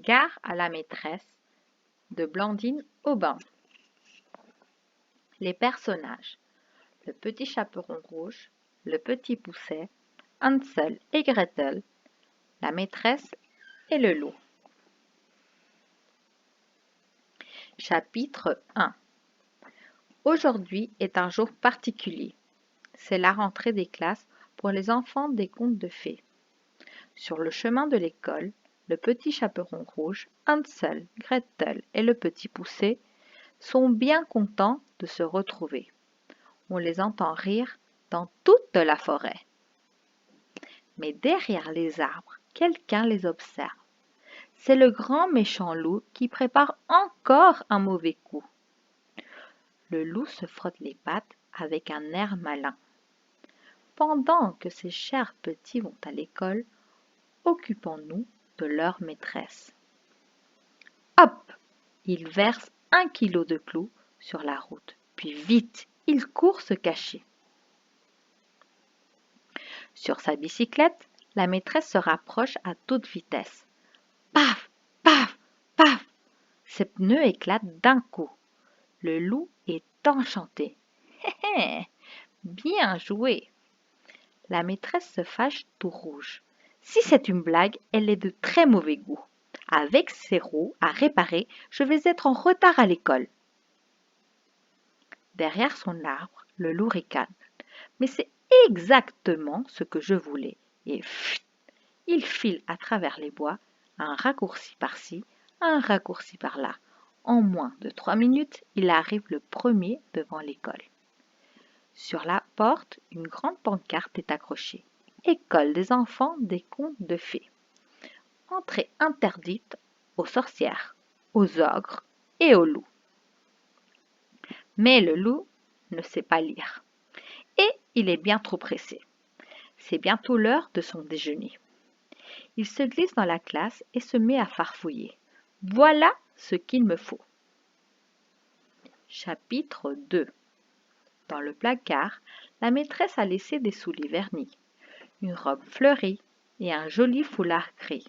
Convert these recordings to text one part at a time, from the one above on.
Gare à la maîtresse de Blandine Aubin. Les personnages: le petit chaperon rouge, le petit poucet, Hansel et Gretel, la maîtresse et le loup. Chapitre 1. Aujourd'hui est un jour particulier. C'est la rentrée des classes pour les enfants des contes de fées. Sur le chemin de l'école, le petit chaperon rouge, Hansel, Gretel et le petit poucet sont bien contents de se retrouver. On les entend rire dans toute la forêt. Mais derrière les arbres, quelqu'un les observe. C'est le grand méchant loup qui prépare encore un mauvais coup. Le loup se frotte les pattes avec un air malin. Pendant que ces chers petits vont à l'école, occupons-nous de leur maîtresse. Hop! Il verse 1 kilo de clous sur la route, puis vite, il court se cacher. Sur sa bicyclette, la maîtresse se rapproche à toute vitesse. Paf! Paf! Paf! Ses pneus éclatent d'un coup. Le loup est enchanté. Hé hé! Bien joué! La maîtresse se fâche tout rouge. Si c'est une blague, elle est de très mauvais goût. Avec ces roues à réparer, je vais être en retard à l'école. Derrière son arbre, le loup ricane. Mais c'est exactement ce que je voulais. Et pfft, il file à travers les bois, un raccourci par-ci, un raccourci par-là. En moins de 3 minutes, il arrive le premier devant l'école. Sur la porte, une grande pancarte est accrochée. École des enfants des contes de fées. Entrée interdite aux sorcières, aux ogres et aux loups. Mais le loup ne sait pas lire. Et il est bien trop pressé. C'est bientôt l'heure de son déjeuner. Il se glisse dans la classe et se met à farfouiller. Voilà ce qu'il me faut. Chapitre 2. Dans le placard, la maîtresse a laissé des souliers vernis, une robe fleurie et un joli foulard gris.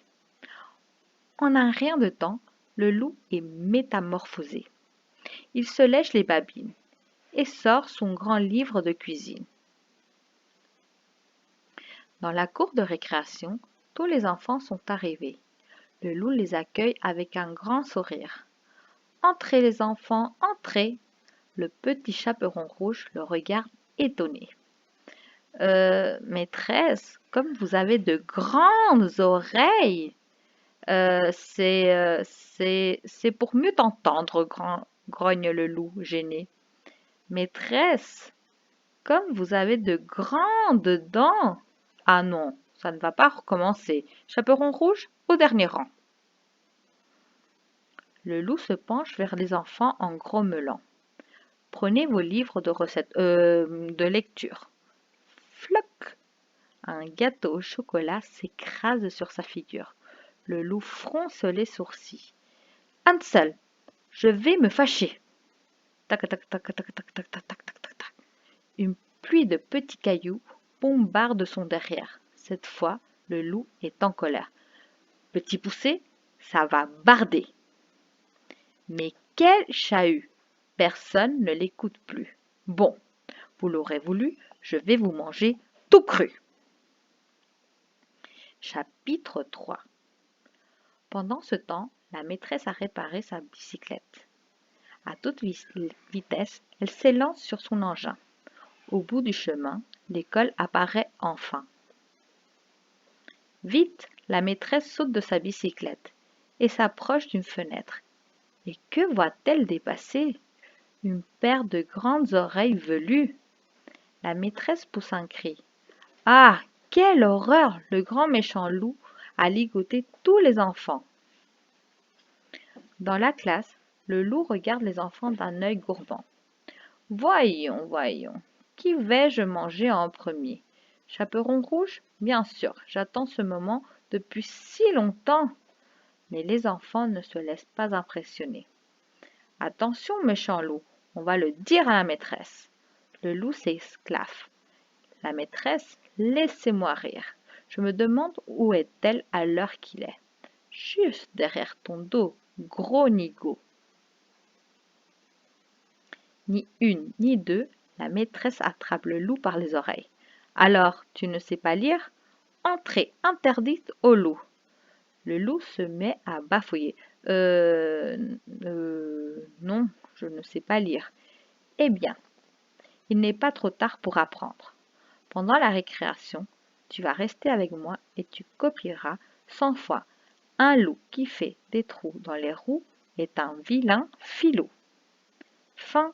En un rien de temps, le loup est métamorphosé. Il se lèche les babines et sort son grand livre de cuisine. Dans la cour de récréation, tous les enfants sont arrivés. Le loup les accueille avec un grand sourire. « Entrez les enfants, entrez !» Le petit chaperon rouge le regarde étonné. « Maîtresse, comme vous avez de grandes oreilles, c'est pour mieux t'entendre, grogne le loup gêné. Maîtresse, comme vous avez de grandes dents. Ah non, ça ne va pas recommencer. Chaperon rouge au dernier rang. » Le loup se penche vers les enfants en grommelant. Prenez vos livres de recettes, de lecture. Floc! Un gâteau au chocolat s'écrase sur sa figure. Le loup fronce les sourcils. Hansel, je vais me fâcher. Tac, tac, tac, tac, tac, tac, tac, tac, tac, tac, tac. Une pluie de petits cailloux bombarde son derrière. Cette fois, le loup est en colère. Petit poucet, ça va barder. Mais quel chahut! Personne ne l'écoute plus. Bon, vous l'aurez voulu, je vais vous manger tout cru. Chapitre 3. Pendant ce temps, la maîtresse a réparé sa bicyclette. À toute vitesse, elle s'élance sur son engin. Au bout du chemin, l'école apparaît enfin. Vite, la maîtresse saute de sa bicyclette et s'approche d'une fenêtre. Et que voit-elle dépasser? Une paire de grandes oreilles velues. La maîtresse pousse un cri. Ah, quelle horreur! Le grand méchant loup a ligoté tous les enfants. Dans la classe, le loup regarde les enfants d'un œil gourmand. Voyons, voyons, qui vais-je manger en premier? Chaperon rouge? Bien sûr, j'attends ce moment depuis si longtemps. Mais les enfants ne se laissent pas impressionner. Attention, méchant loup, on va le dire à la maîtresse. Le loup s'esclaffe. La maîtresse, laissez-moi rire. Je me demande où est-elle à l'heure qu'il est. juste derrière ton dos, gros nigaud. Ni une, ni deux, la maîtresse attrape le loup par les oreilles. Alors, tu ne sais pas lire? Entrée interdite au loup. Le loup se met à bafouiller. Non, je ne sais pas lire. Eh bien, il n'est pas trop tard pour apprendre. Pendant la récréation, tu vas rester avec moi et tu copieras 100 fois. Un loup qui fait des trous dans les roues est un vilain filou. Fin.